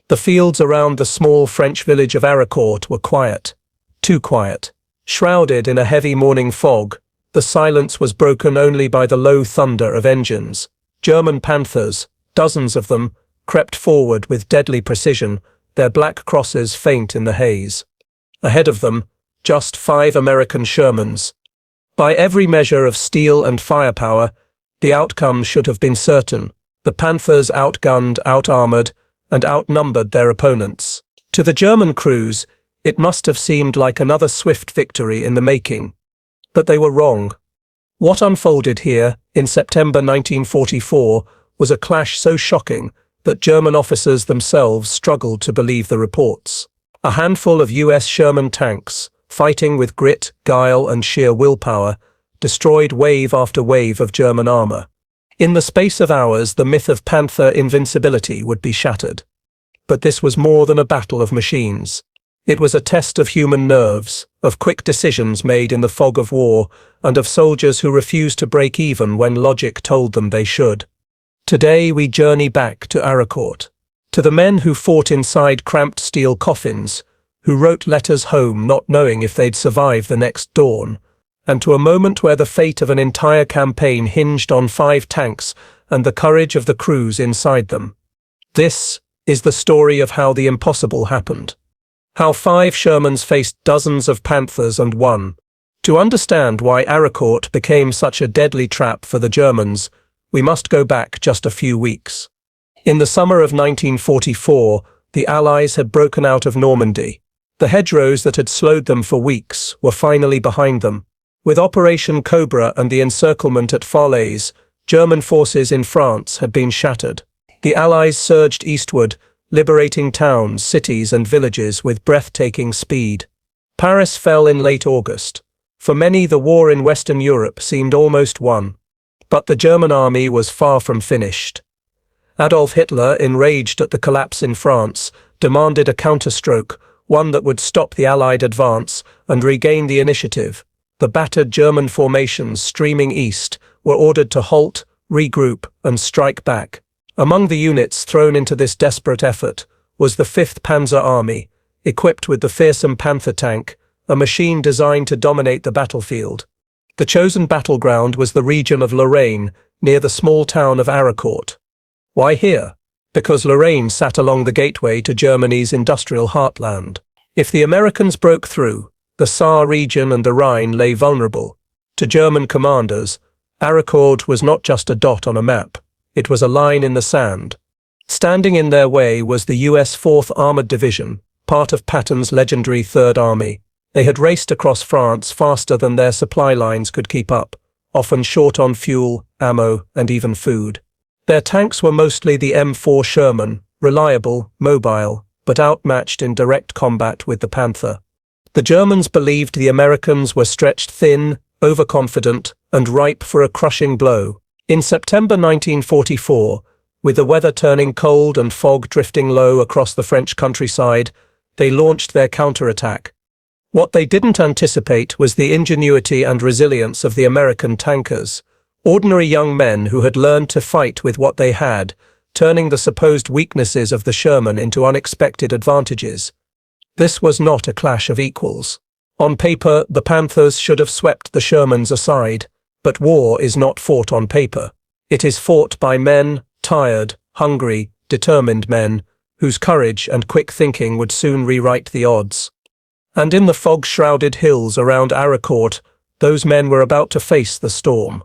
The fields around the small French village of Arracourt were quiet. Too quiet. Shrouded in a heavy morning fog, the silence was broken only by the low thunder of engines. German Panthers, dozens of them, crept forward with deadly precision, their black crosses faint in the haze. Ahead of them, just 5 American Shermans. By every measure of steel and firepower, the outcome should have been certain. The Panthers outgunned, out-armored, and outnumbered their opponents. To the German crews, it must have seemed like another swift victory in the making. But they were wrong. What unfolded here, in September 1944, was a clash so shocking that German officers themselves struggled to believe the reports. A handful of US Sherman tanks, fighting with grit, guile, and sheer willpower, destroyed wave after wave of German armor. In the space of hours, the myth of Panther invincibility would be shattered. But this was more than a battle of machines. It was a test of human nerves, of quick decisions made in the fog of war, and of soldiers who refused to break even when logic told them they should. Today we journey back to Arracourt, to the men who fought inside cramped steel coffins, who wrote letters home not knowing if they'd survive the next dawn, and to a moment where the fate of an entire campaign hinged on 5 tanks and the courage of the crews inside them. This is the story of how the impossible happened. How 5 Shermans faced dozens of Panthers and won. To understand why Arracourt became such a deadly trap for the Germans, we must go back just a few weeks. In the summer of 1944, the Allies had broken out of Normandy. The hedgerows that had slowed them for weeks were finally behind them. With Operation Cobra and the encirclement at Falaise, German forces in France had been shattered. The Allies surged eastward, liberating towns, cities, and villages with breathtaking speed. Paris fell in late August. For many, the war in Western Europe seemed almost won. But the German army was far from finished. Adolf Hitler, enraged at the collapse in France, demanded a counterstroke, one that would stop the Allied advance and regain the initiative. The battered German formations streaming east were ordered to halt, regroup, and strike back. Among the units thrown into this desperate effort was the 5th Panzer Army, equipped with the fearsome Panther tank, a machine designed to dominate the battlefield. The chosen battleground was the region of Lorraine, near the small town of Arracourt. Why here? Because Lorraine sat along the gateway to Germany's industrial heartland. If the Americans broke through, the Saar region and the Rhine lay vulnerable. To German commanders, Arracourt was not just a dot on a map. It was a line in the sand. Standing in their way was the US 4th Armored Division, part of Patton's legendary 3rd Army. They had raced across France faster than their supply lines could keep up, often short on fuel, ammo, and even food. Their tanks were mostly the M4 Sherman, reliable, mobile, but outmatched in direct combat with the Panther. The Germans believed the Americans were stretched thin, overconfident, and ripe for a crushing blow. In September 1944, with the weather turning cold and fog drifting low across the French countryside, they launched their counterattack. What they didn't anticipate was the ingenuity and resilience of the American tankers, ordinary young men who had learned to fight with what they had, turning the supposed weaknesses of the Sherman into unexpected advantages. This was not a clash of equals. On paper, the Panthers should have swept the Shermans aside. But war is not fought on paper. It is fought by men, tired, hungry, determined men, whose courage and quick thinking would soon rewrite the odds. And in the fog-shrouded hills around Arracourt, those men were about to face the storm.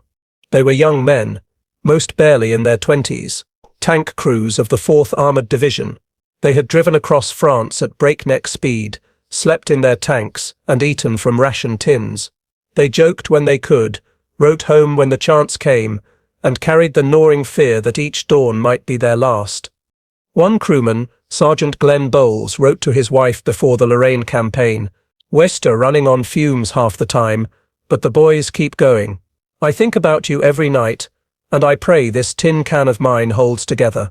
They were young men, most barely in their 20s, tank crews of the 4th Armored Division. They had driven across France at breakneck speed, slept in their tanks, and eaten from ration tins. They joked when they could, wrote home when the chance came, and carried the gnawing fear that each dawn might be their last. One crewman, Sergeant Glenn Bowles, wrote to his wife before the Lorraine campaign, "We're running on fumes half the time, but the boys keep going. I think about you every night, and I pray this tin can of mine holds together."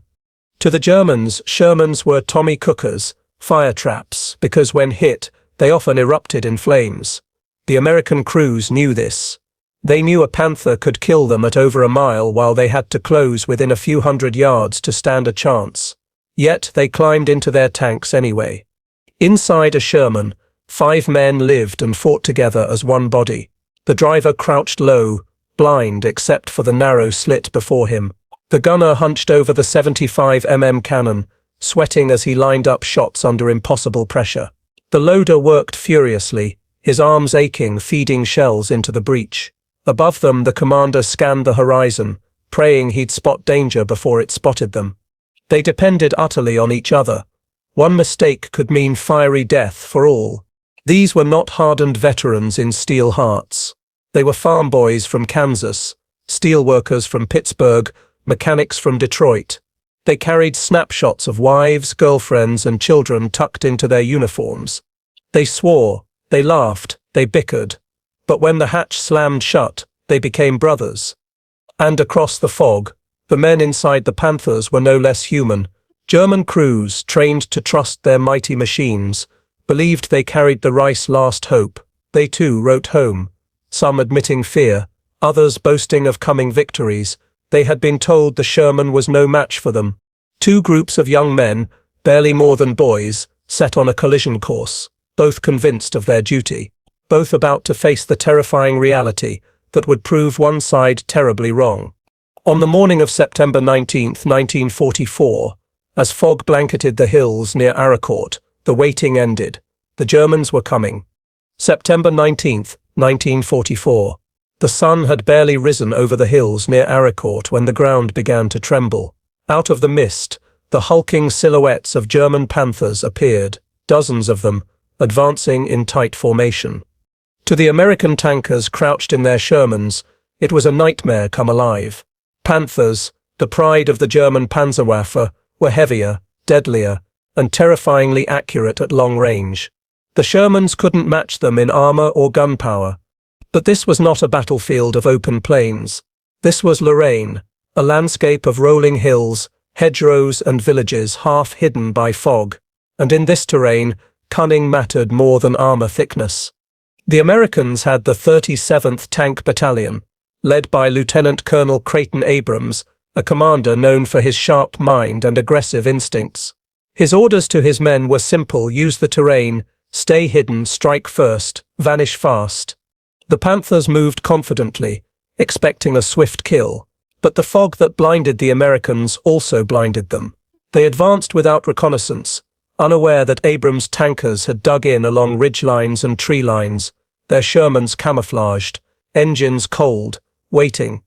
To the Germans, Shermans were Tommy Cookers, fire traps, because when hit, they often erupted in flames. The American crews knew this. They knew a Panther could kill them at over a mile while they had to close within a few hundred yards to stand a chance. Yet they climbed into their tanks anyway. Inside a Sherman, 5 men lived and fought together as one body. The driver crouched low, blind except for the narrow slit before him. The gunner hunched over the 75 cannon, sweating as he lined up shots under impossible pressure. The loader worked furiously, his arms aching, feeding shells into the breach. Above them, the commander scanned the horizon, praying he'd spot danger before it spotted them. They depended utterly on each other. One mistake could mean fiery death for all. These were not hardened veterans in steel hearts. They were farm boys from Kansas, steel workers from Pittsburgh, mechanics from Detroit. They carried snapshots of wives, girlfriends, and children tucked into their uniforms. They swore, they laughed, they bickered. But when the hatch slammed shut, they became brothers. And across the fog, the men inside the Panthers were no less human. German crews, trained to trust their mighty machines, believed they carried the Reich's last hope. They too wrote home, some admitting fear, others boasting of coming victories. They had been told the Sherman was no match for them. 2 groups of young men, barely more than boys, set on a collision course, both convinced of their duty, both about to face the terrifying reality that would prove one side terribly wrong. On the morning of September 19, 1944, as fog blanketed the hills near Arracourt, the waiting ended. The Germans were coming. September 19, 1944. The sun had barely risen over the hills near Arracourt when the ground began to tremble. Out of the mist, the hulking silhouettes of German Panthers appeared, dozens of them, advancing in tight formation. To the American tankers crouched in their Shermans, it was a nightmare come alive. Panthers, the pride of the German Panzerwaffe, were heavier, deadlier, and terrifyingly accurate at long range. The Shermans couldn't match them in armor or gunpowder. But this was not a battlefield of open plains. This was Lorraine, a landscape of rolling hills, hedgerows and villages half hidden by fog. And in this terrain, cunning mattered more than armor thickness. The Americans had the 37th Tank Battalion, led by Lieutenant Colonel Creighton Abrams, a commander known for his sharp mind and aggressive instincts. His orders to his men were simple: use the terrain, stay hidden, strike first, vanish fast. The Panthers moved confidently, expecting a swift kill, but the fog that blinded the Americans also blinded them. They advanced without reconnaissance, unaware that Abrams' tankers had dug in along ridge lines and tree lines, their Shermans camouflaged, engines cold, waiting.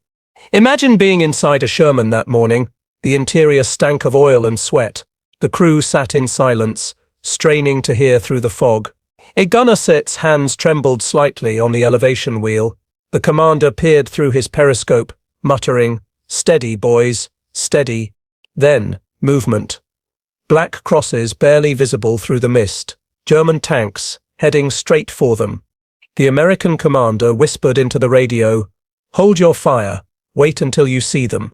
Imagine being inside a Sherman that morning. The interior stank of oil and sweat. The crew sat in silence, straining to hear through the fog. A gunner's hands trembled slightly on the elevation wheel. The commander peered through his periscope, muttering, "Steady, boys, steady." Then, movement. Black crosses barely visible through the mist. German tanks, heading straight for them. The American commander whispered into the radio, "Hold your fire, wait until you see them."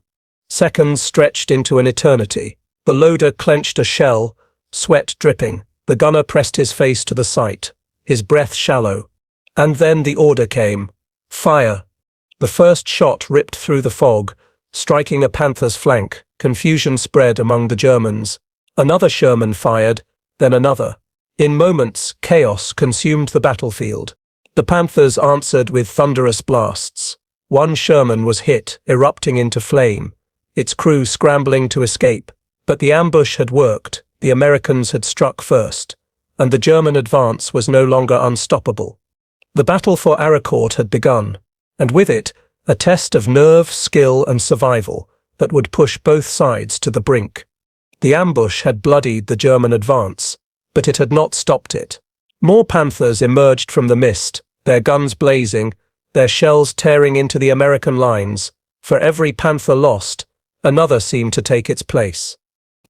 Seconds stretched into an eternity. The loader clenched a shell, sweat dripping. The gunner pressed his face to the sight, his breath shallow. And then the order came. Fire. The first shot ripped through the fog, striking a Panther's flank. Confusion spread among the Germans. Another Sherman fired, then another. In moments, chaos consumed the battlefield. The Panthers answered with thunderous blasts. One Sherman was hit, erupting into flame, its crew scrambling to escape. But the ambush had worked. The Americans had struck first, and the German advance was no longer unstoppable. The battle for Arracourt had begun, and with it, a test of nerve, skill, and survival that would push both sides to the brink. The ambush had bloodied the German advance, but it had not stopped it. More Panthers emerged from the mist, their guns blazing, their shells tearing into the American lines. For every Panther lost, another seemed to take its place.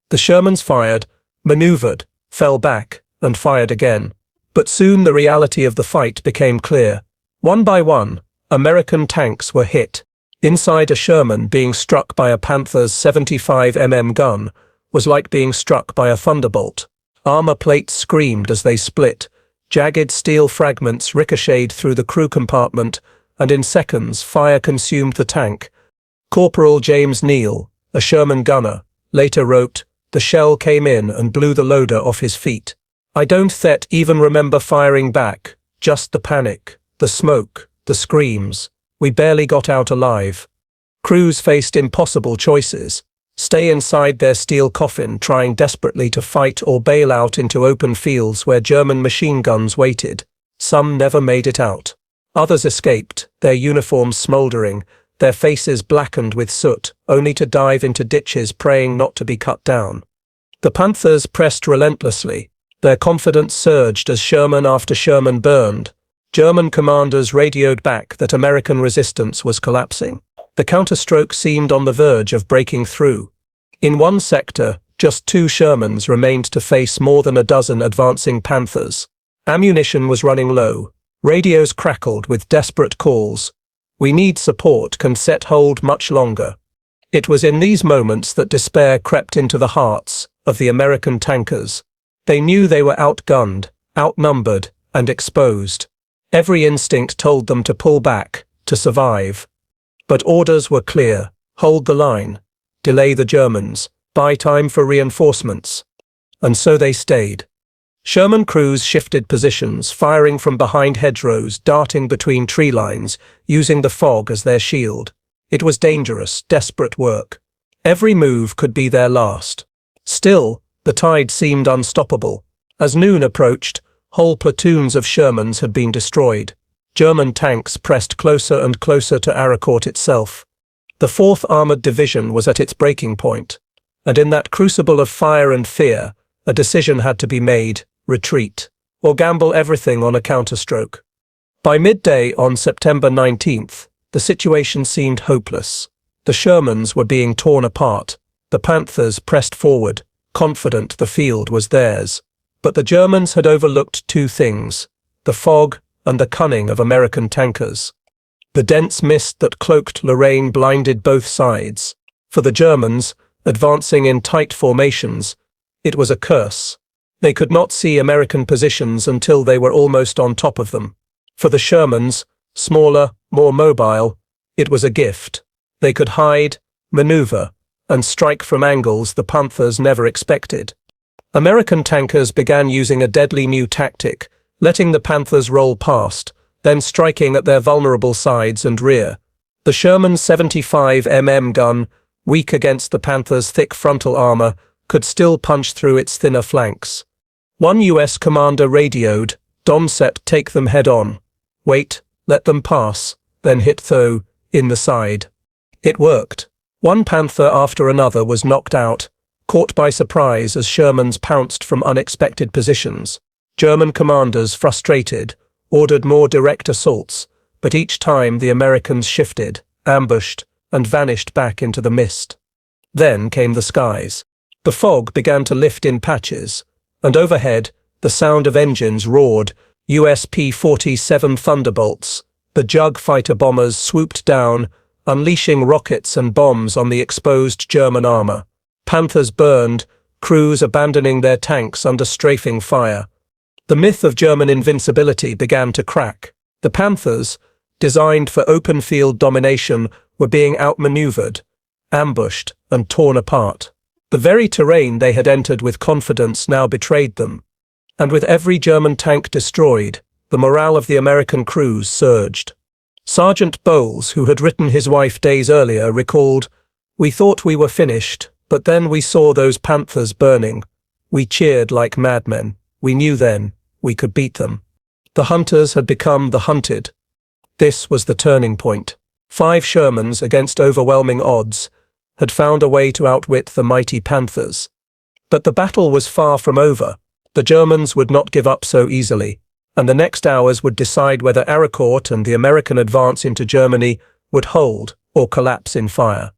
The Shermans fired, maneuvered, fell back, and fired again. But soon the reality of the fight became clear. One by one, American tanks were hit. Inside a Sherman, being struck by a Panther's 75 gun was like being struck by a thunderbolt. Armor plates screamed as they split. Jagged steel fragments ricocheted through the crew compartment, and in seconds fire consumed the tank. Corporal James Neal, a Sherman gunner, later wrote, the shell came in and blew the loader off his feet. I don't even remember firing back, just the panic, the smoke, the screams. We barely got out alive. Crews faced impossible choices. Stay inside their steel coffin, trying desperately to fight, or bail out into open fields where German machine guns waited. Some never made it out. Others escaped, their uniforms smoldering, their faces blackened with soot, only to dive into ditches praying not to be cut down. The Panthers pressed relentlessly. Their confidence surged as Sherman after Sherman burned. German commanders radioed back that American resistance was collapsing. The counterstroke seemed on the verge of breaking through. In one sector, just 2 Shermans remained to face more than a dozen advancing Panthers. Ammunition was running low. Radios crackled with desperate calls. "We need support, can set hold much longer." It was in these moments that despair crept into the hearts of the American tankers. They knew they were outgunned, outnumbered, and exposed. Every instinct told them to pull back, to survive. But orders were clear: hold the line, delay the Germans, buy time for reinforcements. And so they stayed. Sherman crews shifted positions, firing from behind hedgerows, darting between tree lines, using the fog as their shield. It was dangerous, desperate work. Every move could be their last. Still, the tide seemed unstoppable. As noon approached, whole platoons of Shermans had been destroyed. German tanks pressed closer and closer to Arracourt itself. The 4th Armoured Division was at its breaking point, and in that crucible of fire and fear, a decision had to be made: retreat, or gamble everything on a counterstroke. By midday on September 19th, the situation seemed hopeless. The Shermans were being torn apart. The Panthers pressed forward, confident the field was theirs. But the Germans had overlooked 2 things: the fog and the cunning of American tankers. The dense mist that cloaked Lorraine blinded both sides. For the Germans, advancing in tight formations, it was a curse. They could not see American positions until they were almost on top of them. For the Shermans, smaller, more mobile, it was a gift. They could hide, maneuver, and strike from angles the Panthers never expected. American tankers began using a deadly new tactic, letting the Panthers roll past, then striking at their vulnerable sides and rear. The Sherman's 75 mm gun, weak against the Panthers' thick frontal armor, could still punch through its thinner flanks. One U.S. commander radioed, "Domset, take them head-on. Wait, let them pass, then hit though, in the side." It worked. One Panther after another was knocked out, caught by surprise as Shermans pounced from unexpected positions. German commanders, frustrated, ordered more direct assaults, but each time the Americans shifted, ambushed, and vanished back into the mist. Then came the skies. The fog began to lift in patches, and overhead, the sound of engines roared. US P-47 Thunderbolts, the Jug fighter bombers, swooped down, unleashing rockets and bombs on the exposed German armor. Panthers burned, crews abandoning their tanks under strafing fire. The myth of German invincibility began to crack. The Panthers, designed for open field domination, were being outmaneuvered, ambushed, and torn apart. The very terrain they had entered with confidence now betrayed them. And with every German tank destroyed, the morale of the American crews surged. Sergeant Bowles, who had written his wife days earlier, recalled, "We thought we were finished, but then we saw those Panthers burning. We cheered like madmen. We knew then we could beat them." The hunters had become the hunted. This was the turning point. 5 Shermans, against overwhelming odds, had found a way to outwit the mighty Panthers. But the battle was far from over. The Germans would not give up so easily, and the next hours would decide whether Arracourt and the American advance into Germany would hold or collapse in fire.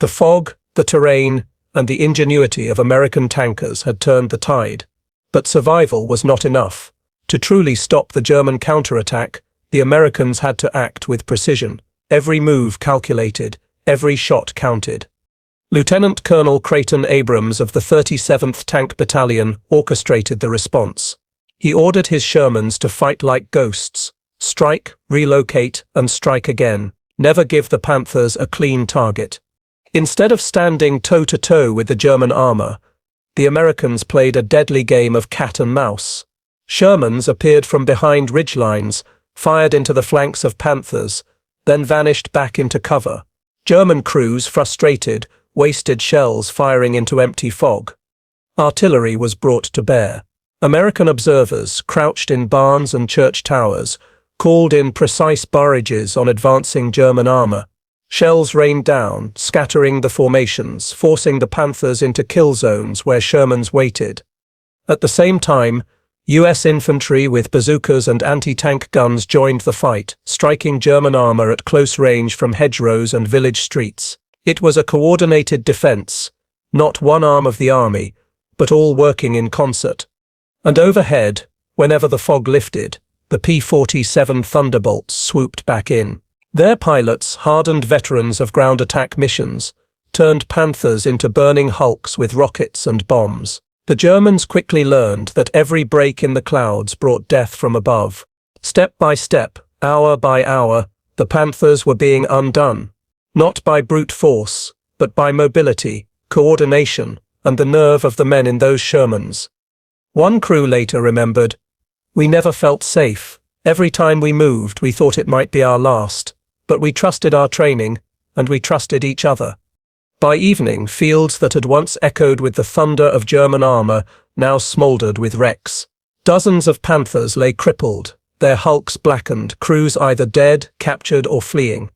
The fog, the terrain, and the ingenuity of American tankers had turned the tide. But survival was not enough. To truly stop the German counterattack, the Americans had to act with precision. Every move calculated, every shot counted. Lieutenant Colonel Creighton Abrams of the 37th Tank Battalion orchestrated the response. He ordered his Shermans to fight like ghosts, strike, relocate, and strike again, never give the Panthers a clean target. Instead of standing toe-to-toe with the German armor, The Americans played a deadly game of cat and mouse. Shermans appeared from behind ridgelines, fired into the flanks of Panthers, then vanished back into cover. German crews, frustrated, wasted shells firing into empty fog. Artillery was brought to bear. American observers, crouched in barns and church towers, called in precise barrages on advancing German armor. Shells rained down, scattering the formations, forcing the Panthers into kill zones where Shermans waited. At the same time, U.S. infantry with bazookas and anti-tank guns joined the fight, striking German armor at close range from hedgerows and village streets. It was a coordinated defense, not one arm of the army, but all working in concert. And overhead, whenever the fog lifted, the P-47 Thunderbolts swooped back in. Their pilots, hardened veterans of ground attack missions, turned Panthers into burning hulks with rockets and bombs. The Germans quickly learned that every break in the clouds brought death from above. Step by step, hour by hour, the Panthers were being undone, not by brute force, but by mobility, coordination, and the nerve of the men in those Shermans. One crew later remembered, "We never felt safe. Every time we moved, we thought it might be our last. But we trusted our training, and we trusted each other." By evening, fields that had once echoed with the thunder of German armor now smoldered with wrecks. Dozens of Panthers lay crippled, their hulks blackened, crews either dead, captured, or fleeing.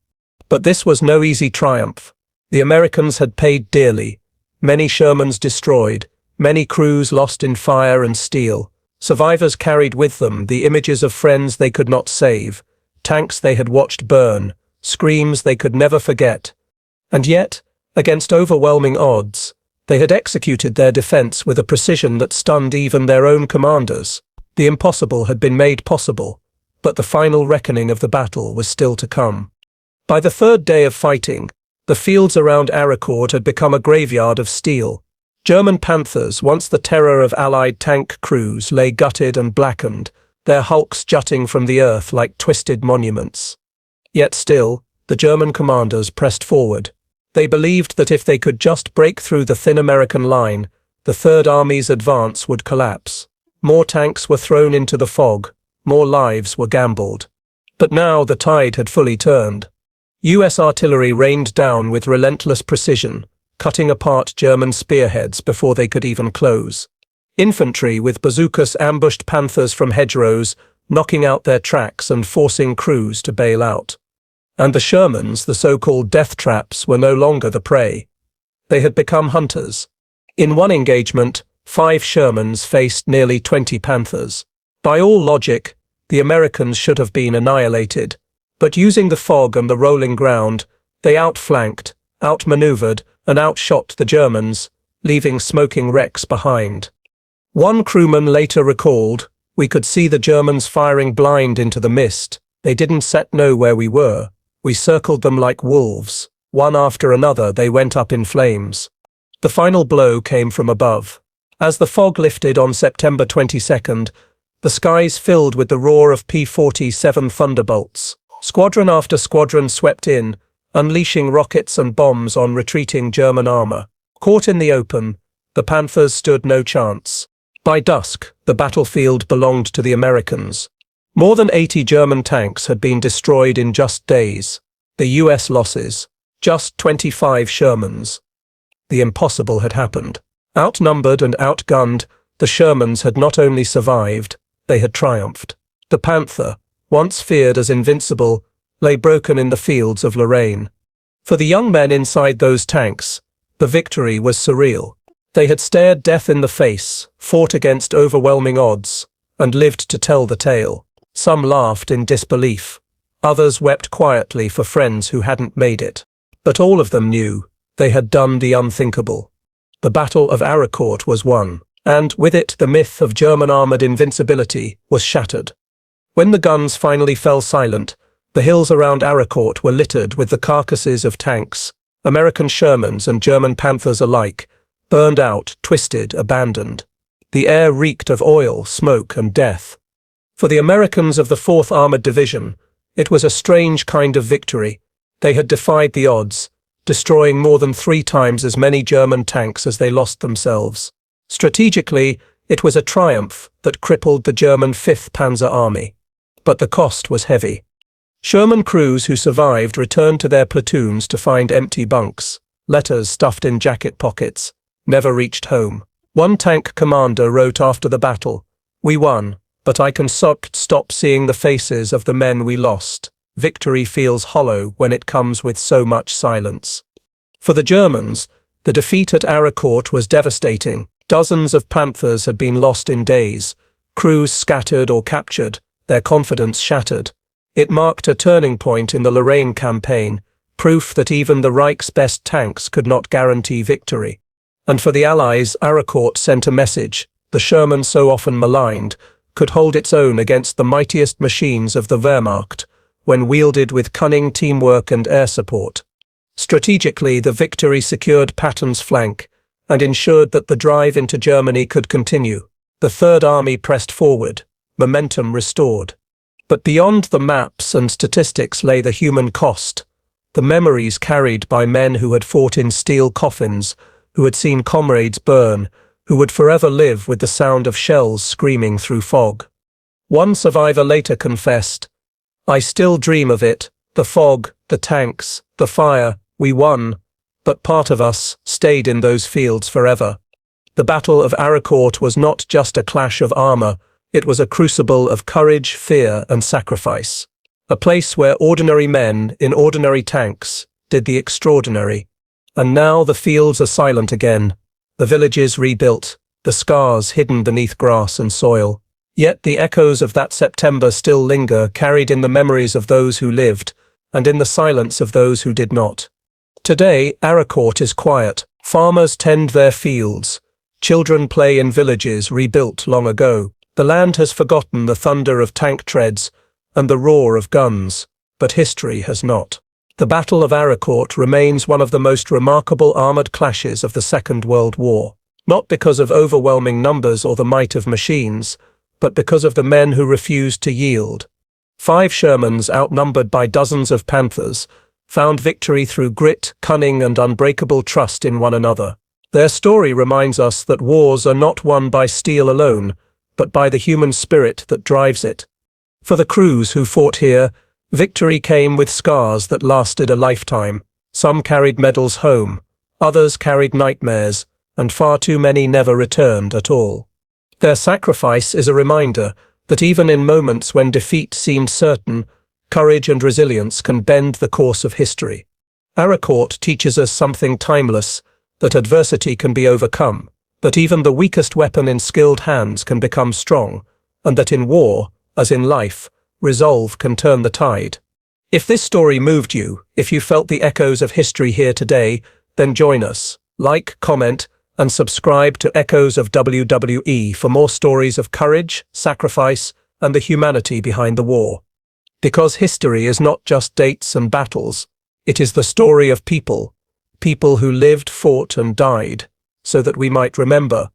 But this was no easy triumph. The Americans had paid dearly. Many Shermans destroyed, many crews lost in fire and steel. Survivors carried with them the images of friends they could not save, tanks they had watched burn, screams they could never forget. And yet, against overwhelming odds, they had executed their defense with a precision that stunned even their own commanders. The impossible had been made possible, but the final reckoning of the battle was still to come. By the third day of fighting, the fields around Arracourt had become a graveyard of steel. German Panthers, once the terror of Allied tank crews, lay gutted and blackened, their hulks jutting from the earth like twisted monuments. Yet still, the German commanders pressed forward. They believed that if they could just break through the thin American line, the Third Army's advance would collapse. More tanks were thrown into the fog, more lives were gambled. But now the tide had fully turned. U.S. artillery rained down with relentless precision, cutting apart German spearheads before they could even close. Infantry with bazookas ambushed Panthers from hedgerows, knocking out their tracks and forcing crews to bail out. And the Shermans, the so-called death traps, were no longer the prey. They had become hunters. In one engagement, 5 Shermans faced nearly 20 Panthers. By all logic, the Americans should have been annihilated, but using the fog and the rolling ground, they outflanked, outmaneuvered, and outshot the Germans, leaving smoking wrecks behind. One crewman later recalled, "We could see the Germans firing blind into the mist. They didn't know where we were. We circled them like wolves. One after another they went up in flames." The final blow came from above. As the fog lifted on September 22nd, the skies filled with the roar of P-47 Thunderbolts. Squadron after squadron swept in, unleashing rockets and bombs on retreating German armor. Caught in the open, the Panthers stood no chance. By dusk, the battlefield belonged to the Americans. More than 80 German tanks had been destroyed in just days. The U.S. losses, just 25 Shermans. The impossible had happened. Outnumbered and outgunned, the Shermans had not only survived, they had triumphed. The Panther, once feared as invincible, lay broken in the fields of Lorraine. For the young men inside those tanks, the victory was surreal. They had stared death in the face, fought against overwhelming odds, and lived to tell the tale. Some laughed in disbelief. Others wept quietly for friends who hadn't made it. But all of them knew they had done the unthinkable. The Battle of Arracourt was won, and with it the myth of German armored invincibility was shattered. When the guns finally fell silent, the hills around Arracourt were littered with the carcasses of tanks, American Shermans and German Panthers alike, burned out, twisted, abandoned. The air reeked of oil, smoke, and death. For the Americans of the 4th Armored Division, it was a strange kind of victory. They had defied the odds, destroying more than 3 times as many German tanks as they lost themselves. Strategically, it was a triumph that crippled the German 5th Panzer Army. But the cost was heavy. Sherman crews who survived returned to their platoons to find empty bunks, letters stuffed in jacket pockets, never reached home. One tank commander wrote after the battle, "We won, but I can stop seeing the faces of the men we lost. Victory feels hollow when it comes with so much silence." For the Germans, the defeat at Arracourt was devastating. Dozens of Panthers had been lost in days, crews scattered or captured, their confidence shattered. It marked a turning point in the Lorraine campaign, proof that even the Reich's best tanks could not guarantee victory. And for the Allies, Arracourt sent a message: the Sherman so often maligned could hold its own against the mightiest machines of the Wehrmacht, when wielded with cunning teamwork and air support. Strategically, the victory secured Patton's flank and ensured that the drive into Germany could continue. The Third Army pressed forward, momentum restored. But beyond the maps and statistics lay the human cost, the memories carried by men who had fought in steel coffins, who had seen comrades burn, who would forever live with the sound of shells screaming through fog. One survivor later confessed, "I still dream of it, the fog, the tanks, the fire, we won, but part of us stayed in those fields forever." The Battle of Arracourt was not just a clash of armor, it was a crucible of courage, fear, and sacrifice. A place where ordinary men in ordinary tanks did the extraordinary. And now the fields are silent again, the villages rebuilt, the scars hidden beneath grass and soil. Yet the echoes of that September still linger, carried in the memories of those who lived, and in the silence of those who did not. Today, Arracourt is quiet. Farmers tend their fields. Children play in villages rebuilt long ago. The land has forgotten the thunder of tank treads and the roar of guns, but history has not. The Battle of Arracourt remains one of the most remarkable armoured clashes of the Second World War, not because of overwhelming numbers or the might of machines, but because of the men who refused to yield. 5 Shermans, outnumbered by dozens of Panthers, found victory through grit, cunning, and unbreakable trust in one another. Their story reminds us that wars are not won by steel alone, but by the human spirit that drives it. For the crews who fought here, victory came with scars that lasted a lifetime. Some carried medals home, others carried nightmares, and far too many never returned at all. Their sacrifice is a reminder that even in moments when defeat seemed certain, courage and resilience can bend the course of history. Arracourt teaches us something timeless, that adversity can be overcome, that even the weakest weapon in skilled hands can become strong, and that in war, as in life, resolve can turn the tide. If this story moved you, if you felt the echoes of history here today, then join us. Like, comment, and subscribe to Echoes of WWE for more stories of courage, sacrifice, and the humanity behind the war. Because history is not just dates and battles, it is the story of people who lived, fought, and died, so that we might remember,